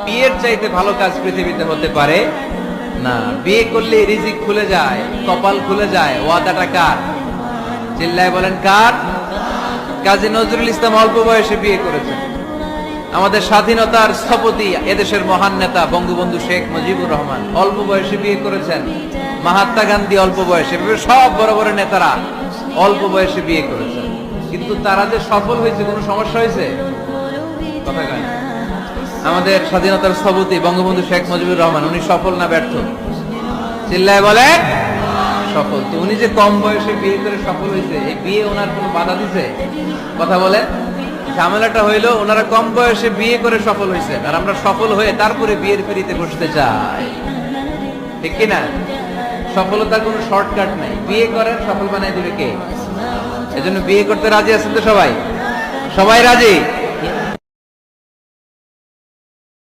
বিয়ের চাইতে ভালো কাজ পৃথিবীতে হতে পারে না। বিয়ে করলে রিজিক খুলে যায়, কপাল খুলে যায়। ওয়াদাটা কার? চিল্লায় বলেন কার? কাজী নজরুল ইসলাম অল্প বয়সে বিয়ে করেছেন। আমাদের স্বাধীনতার স্থপতি এদেশের মহান নেতা বঙ্গবন্ধু শেখ মুজিবুর রহমান অল্প বয়সে বিয়ে করেছেন। মহাত্মা গান্ধী অল্প বয়সে, সব বড় বড় নেতারা অল্প বয়সে বিয়ে করেছেন। কিন্তু তারা যে সফল হয়েছে, কোনো সমস্যা হয়েছে? কথা কয় না। আমাদের স্বাধীনতার স্থপতি বঙ্গবন্ধু শেখ মুজিবুর রহমান, উনি সফল না ব্যর্থ? চিল্লায় বলেন সফল। তো উনি যে কম বয়সে বিয়ে করে সফল হয়েছে, এই বিয়ে ওনার কোনো বাধা দিছে? কথা বলেন। ঝামেলাটা হইলো ওনারা কম বয়সে বিয়ে করে সফল হয়েছে, আর আমরা সফল হয়ে তারপরে বিয়ের পিড়িতে বসতে চাই, ঠিক কিনা? সফলতার কোনো শর্টকাট নাই। বিয়ে করেন, সফল বানাই দিবে কে? এজন্য বিয়ে করতে রাজি আছেন তো সবাই? সবাই রাজি?